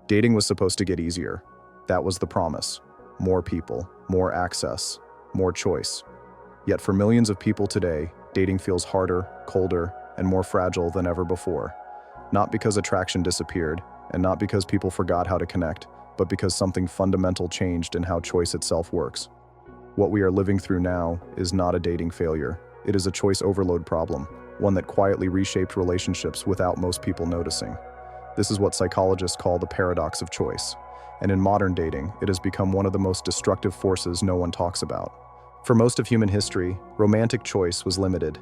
Dating was supposed to get easier. That was the promise. More people, more access, more choice. Yet for millions of people today, dating feels harder, colder, and more fragile than ever before. Not because attraction disappeared, and not because people forgot how to connect, but because something fundamental changed in how choice itself works. What we are living through now is not a dating failure. It is a choice overload problem, one that quietly reshaped relationships without most people noticing. This is what psychologists call the paradox of choice. And in modern dating, it has become one of the most destructive forces no one talks about. For most of human history, romantic choice was limited.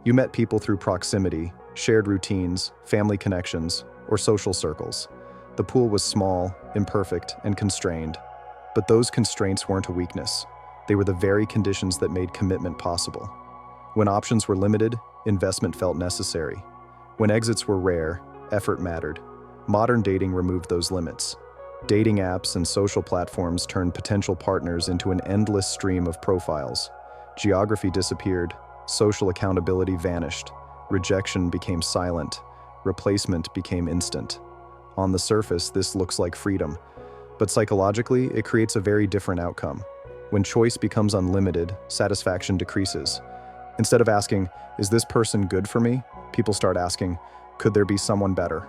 You met people through proximity, shared routines, family connections, or social circles. The pool was small, imperfect, and constrained. But those constraints weren't a weakness. They were the very conditions that made commitment possible. When options were limited, investment felt necessary. When exits were rare, effort mattered. Modern dating removed those limits. Dating apps and social platforms turned potential partners into an endless stream of profiles. Geography disappeared, social accountability vanished, rejection became silent, replacement became instant. On the surface, this looks like freedom, but psychologically, it creates a very different outcome. When choice becomes unlimited, satisfaction decreases. Instead of asking, "Is this person good for me?" people start asking, "Could there be someone better?"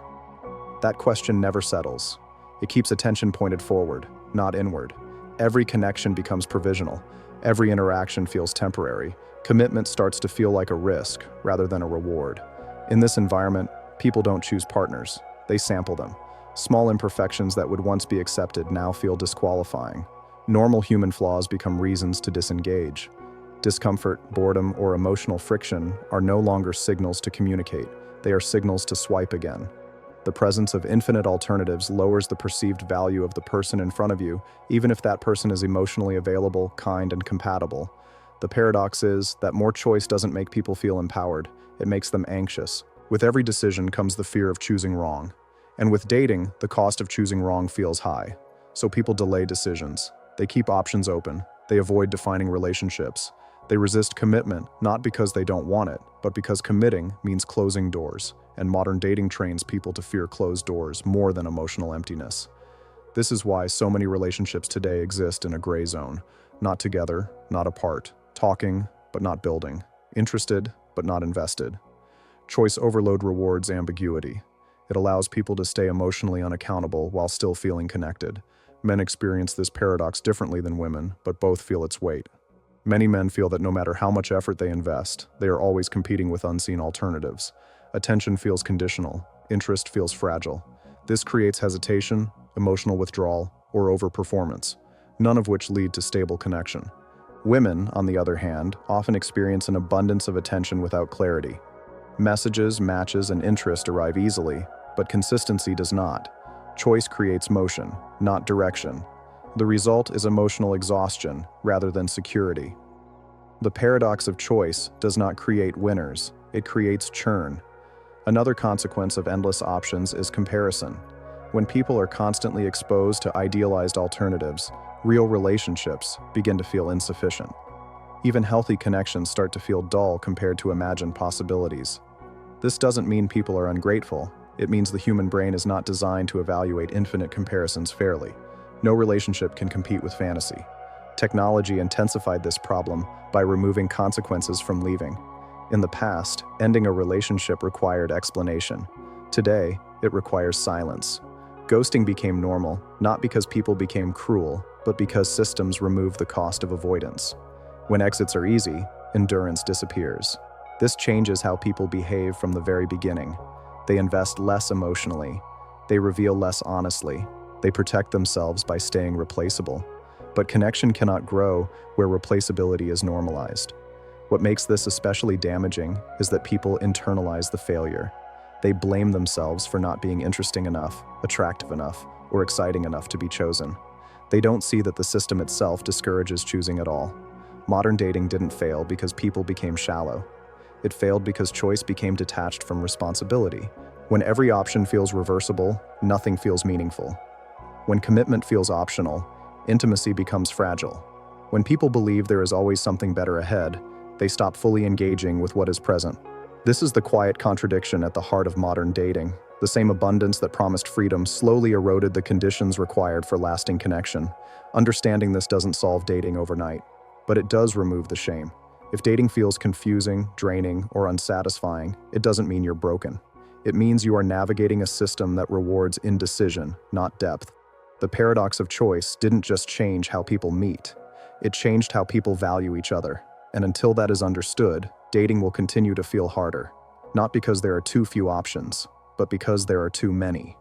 That question never settles. It keeps attention pointed forward, not inward. Every connection becomes provisional. Every interaction feels temporary. Commitment starts to feel like a risk rather than a reward. In this environment, people don't choose partners. They sample them. Small imperfections that would once be accepted now feel disqualifying. Normal human flaws become reasons to disengage. Discomfort, boredom, or emotional friction are no longer signals to communicate. They are signals to swipe again. The presence of infinite alternatives lowers the perceived value of the person in front of you, even if that person is emotionally available, kind, and compatible. The paradox is that more choice doesn't make people feel empowered. It makes them anxious. With every decision comes the fear of choosing wrong. And with dating, the cost of choosing wrong feels high. So people delay decisions. They keep options open. They avoid defining relationships. They resist commitment, not because they don't want it, but because committing means closing doors, and modern dating trains people to fear closed doors more than emotional emptiness. This is why so many relationships today exist in a gray zone. Not together, not apart. Talking, but not building. Interested, but not invested. Choice overload rewards ambiguity. It allows people to stay emotionally unaccountable while still feeling connected. Men experience this paradox differently than women, but both feel its weight. Many men feel that no matter how much effort they invest, they are always competing with unseen alternatives. Attention feels conditional, interest feels fragile. This creates hesitation, emotional withdrawal, or overperformance, none of which lead to stable connection. Women, on the other hand, often experience an abundance of attention without clarity. Messages, matches, and interest arrive easily, but consistency does not. Choice creates motion, not direction. The result is emotional exhaustion rather than security. The paradox of choice does not create winners, it creates churn. Another consequence of endless options is comparison. When people are constantly exposed to idealized alternatives, real relationships begin to feel insufficient. Even healthy connections start to feel dull compared to imagined possibilities. This doesn't mean people are ungrateful. It means the human brain is not designed to evaluate infinite comparisons fairly. No relationship can compete with fantasy. Technology intensified this problem by removing consequences from leaving. In the past, ending a relationship required explanation. Today, it requires silence. Ghosting became normal, not because people became cruel, but because systems remove the cost of avoidance. When exits are easy, endurance disappears. This changes how people behave from the very beginning. They invest less emotionally. They reveal less honestly. They protect themselves by staying replaceable. But connection cannot grow where replaceability is normalized. What makes this especially damaging is that people internalize the failure. They blame themselves for not being interesting enough, attractive enough, or exciting enough to be chosen. They don't see that the system itself discourages choosing at all. Modern dating didn't fail because people became shallow. It failed because choice became detached from responsibility. When every option feels reversible, nothing feels meaningful. When commitment feels optional, intimacy becomes fragile. When people believe there is always something better ahead, they stop fully engaging with what is present. This is the quiet contradiction at the heart of modern dating. The same abundance that promised freedom slowly eroded the conditions required for lasting connection. Understanding this doesn't solve dating overnight, but it does remove the shame. If dating feels confusing, draining, or unsatisfying, it doesn't mean you're broken. It means you are navigating a system that rewards indecision, not depth. The paradox of choice didn't just change how people meet, it changed how people value each other. And until that is understood, dating will continue to feel harder. Not because there are too few options, but because there are too many.